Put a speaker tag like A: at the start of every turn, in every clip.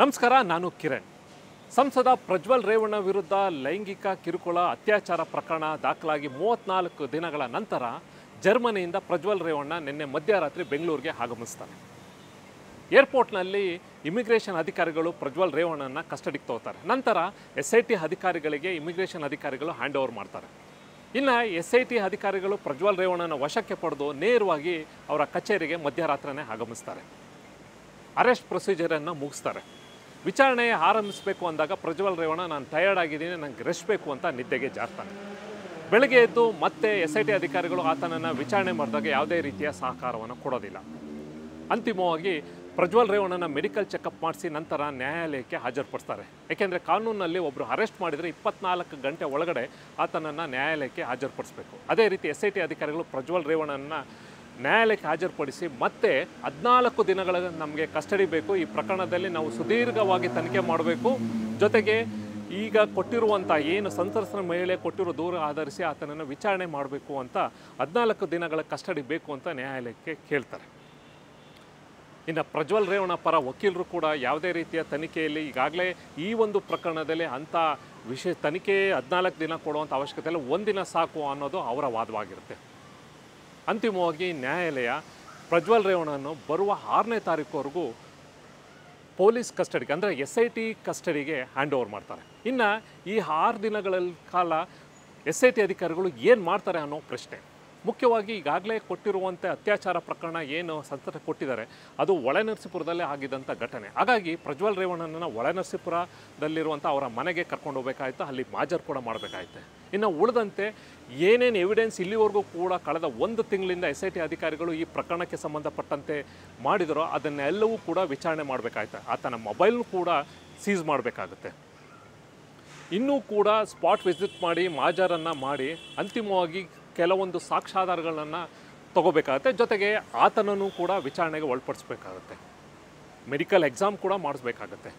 A: ನಮಸ್ಕಾರ, ನಾನು ಕಿರಣ್. ಸಂಸದ ಪ್ರಜ್ವಲ್ ರೇವಣ್ಣ ವಿರುದ್ಧ ಲೈಂಗಿಕ ಕಿರುಕುಳ ಅತ್ಯಾಚಾರ ಪ್ರಕರಣ ದಾಖಲಾಗಿ 34 ದಿನಗಳ ನಂತರ ಜರ್ಮನಿಯಿಂದ ಪ್ರಜ್ವಲ್ ರೇವಣ್ಣ ನಿನ್ನೆ ಮಧ್ಯರಾತ್ರಿ ಬೆಂಗಳೂರಿಗೆ ಆಗಮಿಸ್ತಾರೆ. ಏರ್ಪೋರ್ಟ್ನಲ್ಲಿ ಇಮಿಗ್ರೇಷನ್ ಅಧಿಕಾರಿಗಳು ಪ್ರಜ್ವಲ್ ರೇವಣ್ಣನ ಕಸ್ಟಡಿಗೆ ತಗೋತಾರೆ. ನಂತರ SIT ಅಧಿಕಾರಿಗಳಿಗೆ ಇಮಿಗ್ರೇಷನ್ ಅಧಿಕಾರಿಗಳು ಹ್ಯಾಂಡ್ ಓವರ್ ಮಾಡ್ತಾರೆ. ಇನ್ನು SIT ಅಧಿಕಾರಿಗಳು ಪ್ರಜ್ವಲ್ ರೇವಣ್ಣನ ವಶಕ್ಕೆ ಪಡೆದು ನೇರವಾಗಿ ಅವರ ಕಚೇರಿಗೆ ಮಧ್ಯರಾತ್ರಿನೇ ಆಗಮಿಸ್ತಾರೆ. ಅರೆಸ್ಟ್ ಪ್ರೊಸೀಜರನ್ನು ಮುಗಿಸ್ತಾರೆ. ವಿಚಾರಣೆ ಆರಂಭಿಸಬೇಕು ಅಂದಾಗ ಪ್ರಜ್ವಲ್ ರೇವಣ್ಣ ನಾನು ಟಯರ್ಡ್ ಆಗಿದ್ದೀನಿ, ನನಗೆ ರೆಸ್ಟ್ ಬೇಕು ಅಂತ ನಿದ್ದೆಗೆ ಜಾರ್ತಾನೆ. ಬೆಳಗ್ಗೆ ಎದ್ದು ಮತ್ತೆ SIT ಅಧಿಕಾರಿಗಳು ಆತನನ್ನು ವಿಚಾರಣೆ ಮಾಡಿದಾಗ ಯಾವುದೇ ರೀತಿಯ ಸಹಕಾರವನ್ನು ಕೊಡೋದಿಲ್ಲ. ಅಂತಿಮವಾಗಿ ಪ್ರಜ್ವಲ್ ರೇವಣ್ಣನ ಮೆಡಿಕಲ್ ಚೆಕಪ್ ಮಾಡಿಸಿ ನಂತರ ನ್ಯಾಯಾಲಯಕ್ಕೆ ಹಾಜರುಪಡಿಸ್ತಾರೆ. ಏಕೆಂದರೆ ಕಾನೂನಲ್ಲಿ ಒಬ್ಬರು ಅರೆಸ್ಟ್ ಮಾಡಿದರೆ 24 ಗಂಟೆ ಒಳಗಡೆ ಆತನನ್ನು ನ್ಯಾಯಾಲಯಕ್ಕೆ ಹಾಜರುಪಡಿಸಬೇಕು. ಅದೇ ರೀತಿ SIT ಅಧಿಕಾರಿಗಳು ಪ್ರಜ್ವಲ್ ರೇವಣ್ಣನ ನ್ಯಾಯಾಲಯಕ್ಕೆ ಹಾಜರುಪಡಿಸಿ ಮತ್ತೆ 14 ದಿನಗಳ ನಮಗೆ ಕಸ್ಟಡಿ ಬೇಕು, ಈ ಪ್ರಕರಣದಲ್ಲಿ ನಾವು ಸುದೀರ್ಘವಾಗಿ ತನಿಖೆ ಮಾಡಬೇಕು, ಜೊತೆಗೆ ಈಗ ಕೊಟ್ಟಿರುವಂಥ ಏನು ಸಂತ್ರಸ್ತ ಮಹಿಳೆ ಕೊಟ್ಟಿರೋ ದೂರ ಆಧರಿಸಿ ಆತನನ್ನು ವಿಚಾರಣೆ ಮಾಡಬೇಕು ಅಂತ 14 ದಿನಗಳ ಕಸ್ಟಡಿ ಬೇಕು ಅಂತ ನ್ಯಾಯಾಲಯಕ್ಕೆ ಕೇಳ್ತಾರೆ. ಇನ್ನು ಪ್ರಜ್ವಲ್ ರೇವಣ್ಣ ಪರ ವಕೀಲರು ಕೂಡ ಯಾವುದೇ ರೀತಿಯ ತನಿಖೆಯಲ್ಲಿ ಈಗಾಗಲೇ ಈ ಒಂದು ಪ್ರಕರಣದಲ್ಲಿ ಅಂಥ ತನಿಖೆ 14 ದಿನ ಕೊಡುವಂಥ ಅವಶ್ಯಕತೆ ಇಲ್ಲ, ಒಂದಿನ ಸಾಕು ಅನ್ನೋದು ಅವರ ವಾದವಾಗಿರುತ್ತೆ. ಅಂತಿಮವಾಗಿ ನ್ಯಾಯಾಲಯ ಪ್ರಜ್ವಲ್ ರೇವಣ್ಣನನ್ನು ಬರುವ 6ನೇ ತಾರೀಕುವರೆಗೂ ಪೊಲೀಸ್ ಕಸ್ಟಡಿಗೆ ಅಂದರೆ SIT ಕಸ್ಟಡಿಗೆ ಹ್ಯಾಂಡ್ ಓವರ್ ಮಾಡ್ತಾರೆ. ಇನ್ನು ಈ 6 ದಿನಗಳ ಕಾಲ SIT ಅಧಿಕಾರಿಗಳು ಏನು ಮಾಡ್ತಾರೆ ಅನ್ನೋ ಪ್ರಶ್ನೆ. ಮುಖ್ಯವಾಗಿ ಈಗಾಗಲೇ ಕೊಟ್ಟಿರುವಂಥ ಅತ್ಯಾಚಾರ ಪ್ರಕರಣ ಏನು ಸಂಸ್ಥೆ ಕೊಟ್ಟಿದ್ದಾರೆ ಅದು ಒಳನರಸೀಪುರದಲ್ಲೇ ಆಗಿದ್ದಂಥ ಘಟನೆ. ಹಾಗಾಗಿ ಪ್ರಜ್ವಲ್ ರೇವಣ್ಣನನ್ನು ಒಳನರಸೀಪುರದಲ್ಲಿರುವಂಥ ಅವರ ಮನೆಗೆ ಕರ್ಕೊಂಡು ಹೋಗಬೇಕಾಯ್ತು, ಅಲ್ಲಿ ಮಾಜರ್ ಕೂಡ ಮಾಡಬೇಕಾಯ್ತು. ಇನ್ನು ಉಳಿದಂತೆ ಏನೇನು ಎವಿಡೆನ್ಸ್ ಇಲ್ಲಿವರೆಗೂ ಕೂಡ ಕಳೆದ 1 ತಿಂಗಳಿಂದ SIT ಅಧಿಕಾರಿಗಳು ಈ ಪ್ರಕರಣಕ್ಕೆ ಸಂಬಂಧಪಟ್ಟಂತೆ ಮಾಡಿದರೋ ಅದನ್ನೆಲ್ಲವೂ ಕೂಡ ವಿಚಾರಣೆ ಮಾಡಬೇಕಾಯ್ತು. ಆತನ ಮೊಬೈಲ್ ಕೂಡ ಸೀಸ್ ಮಾಡಬೇಕಾಗುತ್ತೆ. ಇನ್ನೂ ಕೂಡ ಸ್ಪಾಟ್ ವಿಸಿಟ್ ಮಾಡಿ ಮಾಜರನ್ನು ಮಾಡಿ ಅಂತಿಮವಾಗಿ ಕೆಲವೊಂದು ಸಾಕ್ಷ್ಯಾಧಾರಗಳನ್ನು ತಗೋಬೇಕಾಗುತ್ತೆ. ಜೊತೆಗೆ ಆತನನ್ನು ಕೂಡ ವಿಚಾರಣೆಗೆ ಒಳಪಡಿಸ್ಬೇಕಾಗುತ್ತೆ. ಮೆಡಿಕಲ್ ಎಕ್ಸಾಮ್ ಕೂಡ ಮಾಡಿಸ್ಬೇಕಾಗತ್ತೆ.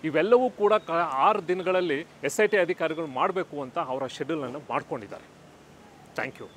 A: ಇವೆಲ್ಲವೂ ಕೂಡ 6 ದಿನಗಳಲ್ಲಿ SIT ಅಧಿಕಾರಿಗಳು ಮಾಡಬೇಕು ಅಂತ ಅವರ ಶೆಡ್ಯೂಲನ್ನು ಮಾಡ್ಕೊಂಡಿದ್ದಾರೆ. Thank you.